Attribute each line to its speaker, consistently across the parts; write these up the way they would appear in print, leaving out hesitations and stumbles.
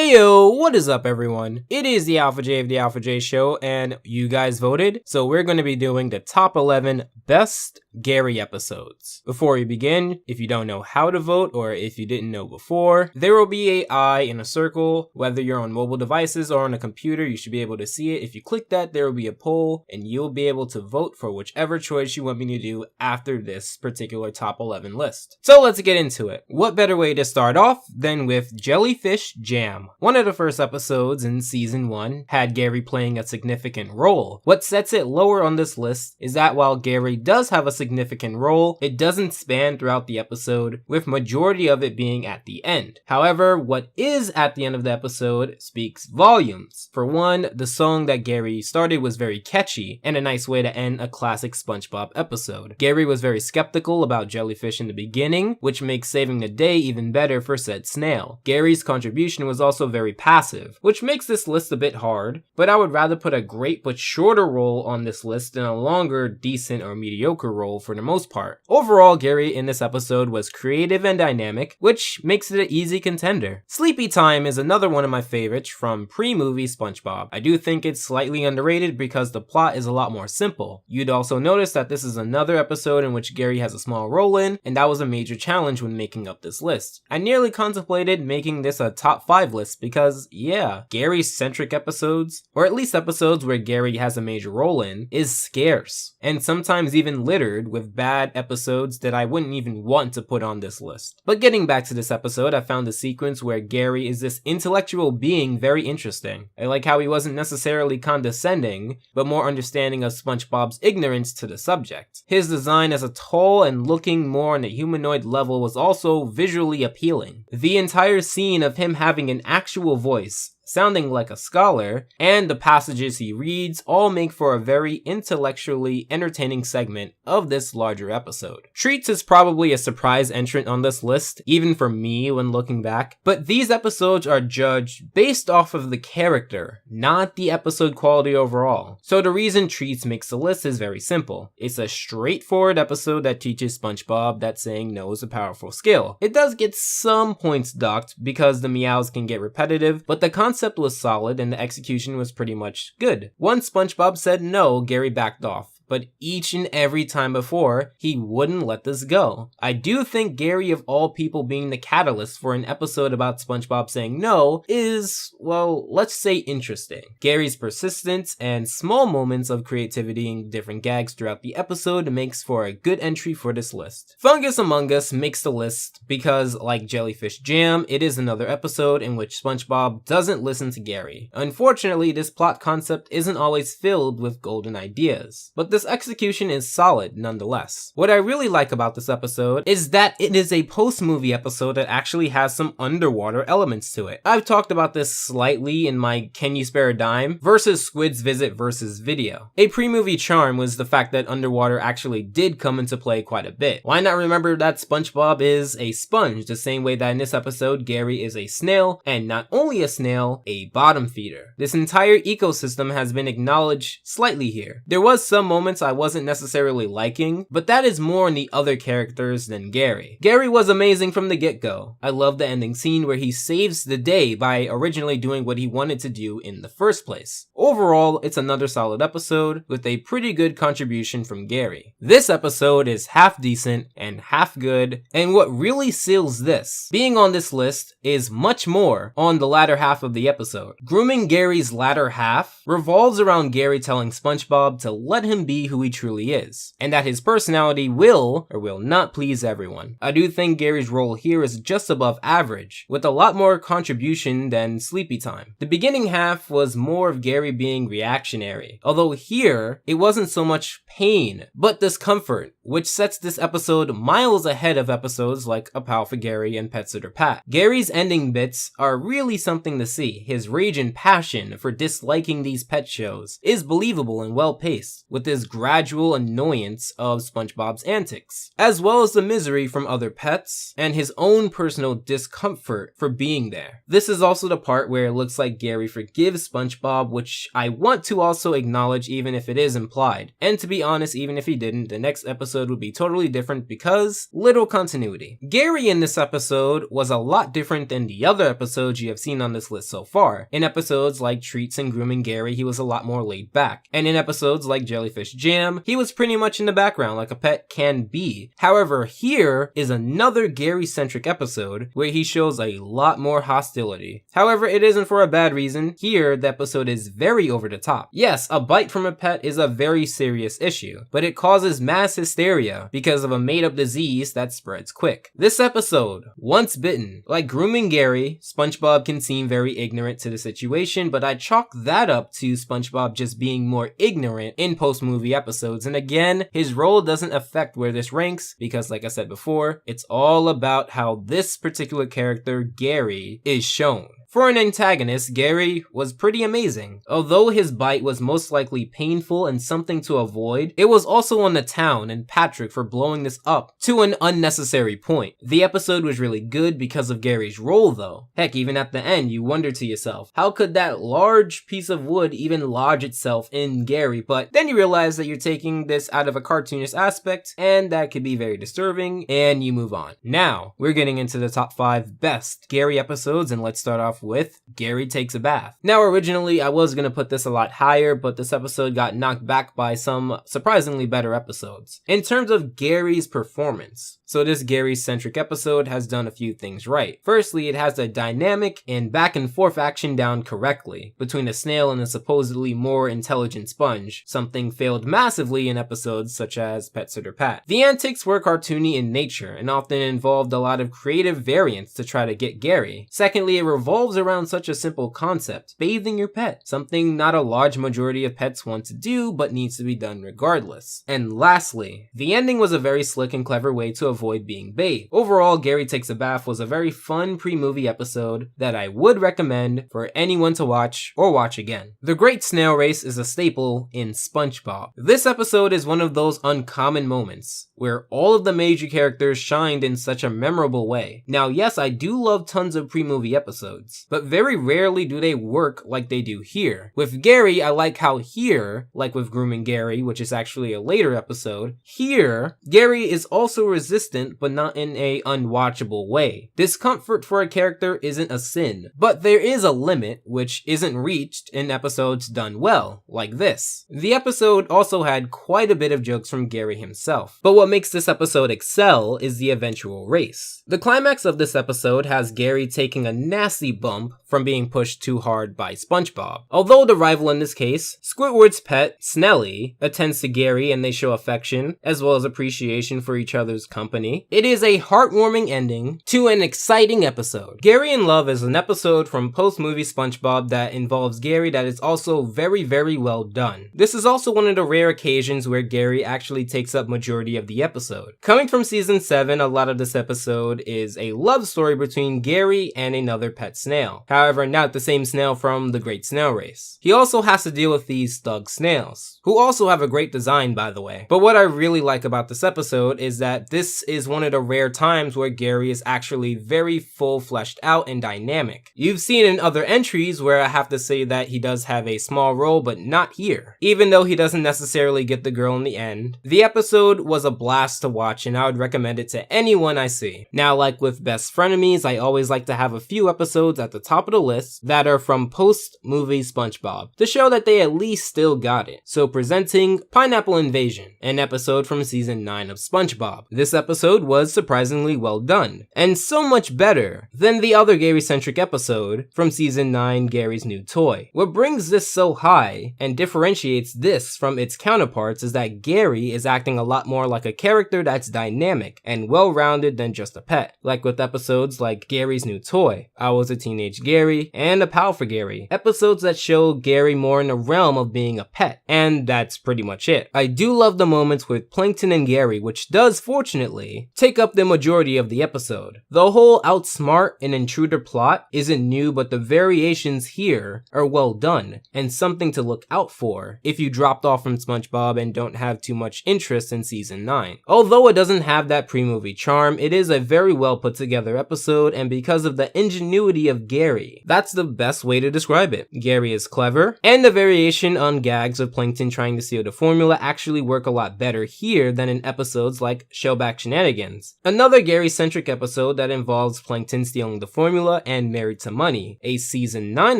Speaker 1: Heyo, what is up everyone? It is the Alpha J of the Alpha J Show and you guys voted, so we're going to be doing the top 11 best Gary episodes. Before we begin, if you don't know how to vote or if you didn't know before, there will be an eye in a circle. Whether you're on mobile devices or on a computer, you should be able to see it. If you click that, there will be a poll and you'll be able to vote for whichever choice you want me to do after this particular top 11 list. So let's get into it. What better way to start off than with Jellyfish Jam? One of the first episodes in season 1 had Gary playing a significant role. What sets it lower on this list is that while Gary does have a significant role, it doesn't span throughout the episode, with majority of it being at the end. However, what is at the end of the episode speaks volumes. For one, the song that Gary started was very catchy and a nice way to end a classic SpongeBob episode. Gary was very skeptical about jellyfish in the beginning, which makes saving the day even better for said Snail. Gary's contribution was also very passive, which makes this list a bit hard, but I would rather put a great but shorter role on this list than a longer, decent, or mediocre role for the most part. Overall, Gary in this episode was creative and dynamic, which makes it an easy contender. Sleepytime is another one of my favorites from pre-movie SpongeBob. I do think it's slightly underrated because the plot is a lot more simple. You'd also notice that this is another episode in which Gary has a small role in, and that was a major challenge when making up this list. I nearly contemplated making this a top 5 list because, yeah, Gary-centric episodes, or at least episodes where Gary has a major role in, is scarce, and sometimes even littered with bad episodes that I wouldn't even want to put on this list. But getting back to this episode, I found the sequence where Gary is this intellectual being very interesting. I like how he wasn't necessarily condescending, but more understanding of SpongeBob's ignorance to the subject. His design as a tall and looking more on a humanoid level was also visually appealing. The entire scene of him having an actual voice, sounding like a scholar, and the passages he reads all make for a very intellectually entertaining segment of this larger episode. Treats is probably a surprise entrant on this list, even for me when looking back, but these episodes are judged based off of the character, not the episode quality overall. So the reason Treats makes the list is very simple. It's a straightforward episode that teaches SpongeBob that saying no is a powerful skill. It does get some points docked because the meows can get repetitive, but the concept was solid and the execution was pretty much good. Once SpongeBob said no, Gary backed off, but each and every time before, he wouldn't let this go. I do think Gary, of all people, being the catalyst for an episode about SpongeBob saying no is, well, let's say interesting. Gary's persistence and small moments of creativity in different gags throughout the episode makes for a good entry for this list. Fungus Among Us makes the list because, like Jellyfish Jam, it is another episode in which SpongeBob doesn't listen to Gary. Unfortunately, this plot concept isn't always filled with golden ideas, but this execution is solid nonetheless. What I really like about this episode is that it is a post-movie episode that actually has some underwater elements to it. I've talked about this slightly in my Can You Spare a Dime versus Squid's Visit versus video. A pre-movie charm was the fact that underwater actually did come into play quite a bit. Why not remember that SpongeBob is a sponge the same way that in this episode Gary is a snail, and not only a snail, a bottom feeder. This entire ecosystem has been acknowledged slightly here. There was some moments I wasn't necessarily liking, but that is more on the other characters than Gary. Gary was amazing from the get-go. I love the ending scene where he saves the day by originally doing what he wanted to do in the first place. Overall, it's another solid episode with a pretty good contribution from Gary. This episode is half decent and half good, and what really seals this being on this list is much more on the latter half of the episode. Grooming Gary's latter half revolves around Gary telling SpongeBob to let him be who he truly is, and that his personality will or will not please everyone. I do think Gary's role here is just above average, with a lot more contribution than Sleepytime. The beginning half was more of Gary being reactionary, although here, it wasn't so much pain, but discomfort, which sets this episode miles ahead of episodes like A Pal for Gary and Pet Sitter Pat. Gary's ending bits are really something to see. His rage and passion for disliking these pet shows is believable and well paced, with his gradual annoyance of SpongeBob's antics, as well as the misery from other pets and his own personal discomfort for being there. This is also the part where it looks like Gary forgives SpongeBob, which I want to also acknowledge even if it is implied. And to be honest, even if he didn't, the next episode would be totally different because little continuity. Gary in this episode was a lot different than the other episodes you have seen on this list so far. In episodes like Treats and Grooming Gary, he was a lot more laid back. And in episodes like Jellyfish Jam, he was pretty much in the background like a pet can be. However, here is another Gary-centric episode where he shows a lot more hostility. However, it isn't for a bad reason. Here, the episode is very over the top. Yes, a bite from a pet is a very serious issue, but it causes mass hysteria because of a made-up disease that spreads quick. This episode, Once Bitten. Like Grooming Gary, SpongeBob can seem very ignorant to the situation, but I chalk that up to SpongeBob just being more ignorant in post-movie episodes. And again, his role doesn't affect where this ranks because, like I said before, it's all about how this particular character, Gary, is shown. For an antagonist, Gary was pretty amazing. Although his bite was most likely painful and something to avoid, it was also on the town and Patrick for blowing this up to an unnecessary point. The episode was really good because of Gary's role though. Heck, even at the end, you wonder to yourself, how could that large piece of wood even lodge itself in Gary? But then you realize that you're taking this out of a cartoonist aspect, and that could be very disturbing, and you move on. Now, we're getting into the top 5 best Gary episodes, and let's start off with Gary Takes a Bath. Now, originally I was gonna put this a lot higher, but this episode got knocked back by some surprisingly better episodes. In terms of Gary's performance, so this Gary-centric episode has done a few things right. Firstly, it has a dynamic and back and forth action down correctly between a snail and a supposedly more intelligent sponge, something failed massively in episodes such as Pet Sitter Pat. The antics were cartoony in nature and often involved a lot of creative variants to try to get Gary. Secondly, it revolves around such a simple concept, bathing your pet, something not a large majority of pets want to do but needs to be done regardless. And lastly, the ending was a very slick and clever way to avoid being bathed. Overall, Gary Takes a Bath was a very fun pre-movie episode that I would recommend for anyone to watch or watch again. The Great Snail Race is a staple in SpongeBob. This episode is one of those uncommon moments where all of the major characters shined in such a memorable way. Now, yes, I do love tons of pre-movie episodes, but very rarely do they work like they do here. With Gary, I like how here, like with Grooming Gary, which is actually a later episode, here, Gary is also resistant, but not in a unwatchable way. Discomfort for a character isn't a sin, but there is a limit which isn't reached in episodes done well, like this. The episode also had quite a bit of jokes from Gary himself, but what makes this episode excel is the eventual race. The climax of this episode has Gary taking a nasty bump from being pushed too hard by SpongeBob. Although the rival in this case, Squidward's pet, Snail, attends to Gary and they show affection, as well as appreciation for each other's company. It is a heartwarming ending to an exciting episode. Gary in Love is an episode from post-movie SpongeBob that involves Gary that is also very, very well done. This is also one of the rare occasions where Gary actually takes up majority of the episode. Coming from season 7, a lot of this episode is a love story between Gary and another pet snail. However, not the same snail from the Great Snail Race. He also has to deal with these thug snails, who also have a great design, by the way. But what I really like about this episode is that this is one of the rare times where Gary is actually very full fleshed out and dynamic. You've seen in other entries where I have to say that he does have a small role, but not here. Even though he doesn't necessarily get the girl in the end, the episode was a blast to watch and I would recommend it to anyone I see. Now, like with Best Frenemies, I always like to have a few episodes at the top of the list that are from post-movie SpongeBob to show that they at least still got it. So presenting Pineapple Invasion, an episode from season 9 of SpongeBob. This episode was surprisingly well done, and so much better than the other Gary-centric episode from season 9, Gary's New Toy. What brings this so high and differentiates this from its counterparts is that Gary is acting a lot more like a character that's dynamic and well-rounded than just a pet. Like with episodes like Gary's New Toy, I Was a Teenage Gary, Gary, and a pal for Gary. Episodes that show Gary more in the realm of being a pet, and that's pretty much it. I do love the moments with Plankton and Gary, which does, fortunately, take up the majority of the episode. The whole outsmart and intruder plot isn't new, but the variations here are well done, and something to look out for if you dropped off from SpongeBob and don't have too much interest in season 9. Although it doesn't have that pre-movie charm, it is a very well put together episode, and because of the ingenuity of Gary, that's the best way to describe it. Gary is clever, and the variation on gags of Plankton trying to steal the formula actually work a lot better here than in episodes like Shellback Shenanigans. Another Gary-centric episode that involves Plankton stealing the formula and Married to Money, a season 9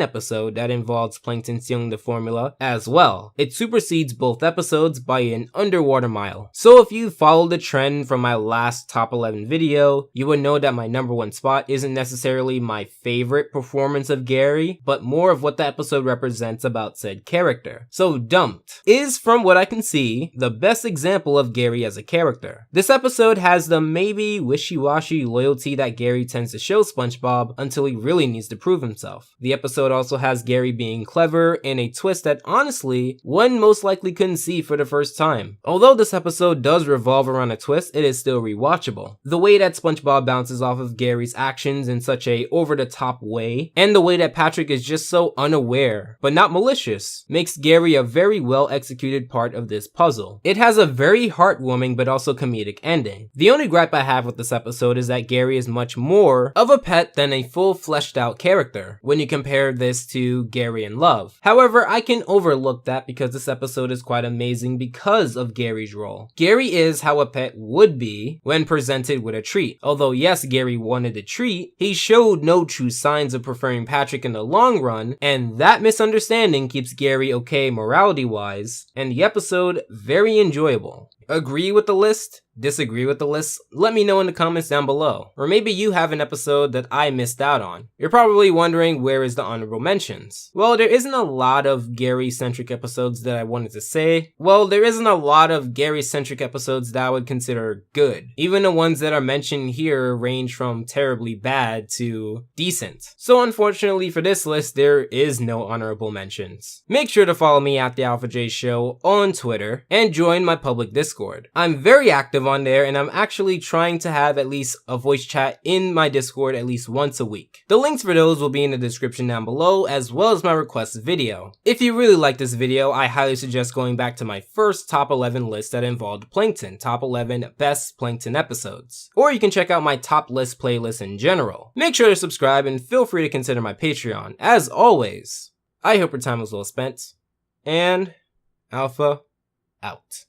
Speaker 1: episode that involves Plankton stealing the formula as well. It supersedes both episodes by an underwater mile. So if you followed the trend from my last top 11 video, you would know that my number 1 spot isn't necessarily my favorite performance of Gary, but more of what the episode represents about said character. So Dumped is, from what I can see, the best example of Gary as a character. This episode has the maybe wishy-washy loyalty that Gary tends to show SpongeBob until he really needs to prove himself. The episode also has Gary being clever in a twist that honestly, one most likely couldn't see for the first time. Although this episode does revolve around a twist, it is still rewatchable. The way that SpongeBob bounces off of Gary's actions in such a over-the-top way, and the way that Patrick is just so unaware, but not malicious, makes Gary a very well executed part of this puzzle. It has a very heartwarming but also comedic ending. The only gripe I have with this episode is that Gary is much more of a pet than a full fleshed out character when you compare this to Gary in Love. However, I can overlook that because this episode is quite amazing because of Gary's role. Gary is how a pet would be when presented with a treat. Although yes, Gary wanted a treat, he showed no true signs of preferring Patrick in the long run, and that misunderstanding keeps Gary okay morality wise, and the episode very enjoyable. Agree with the list? Disagree with the list? Let me know in the comments down below. Or maybe you have an episode that I missed out on. You're probably wondering where is the honorable mentions. Well, there isn't a lot of Gary-centric episodes that I wanted to say. Well, there isn't a lot of Gary-centric episodes that I would consider good. Even the ones that are mentioned here range from terribly bad to decent. So unfortunately for this list, there is no honorable mentions. Make sure to follow me at The Alpha J Show on Twitter and join my public Discord. I'm very active on there, and I'm actually trying to have at least a voice chat in my Discord at least once a week. The links for those will be in the description down below, as well as my requested video. If you really like this video, I highly suggest going back to my first top 11 list that involved Plankton, top 11 best Plankton episodes. Or you can check out my top list playlist in general. Make sure to subscribe and feel free to consider my Patreon. As always, I hope your time was well spent, and Alpha out.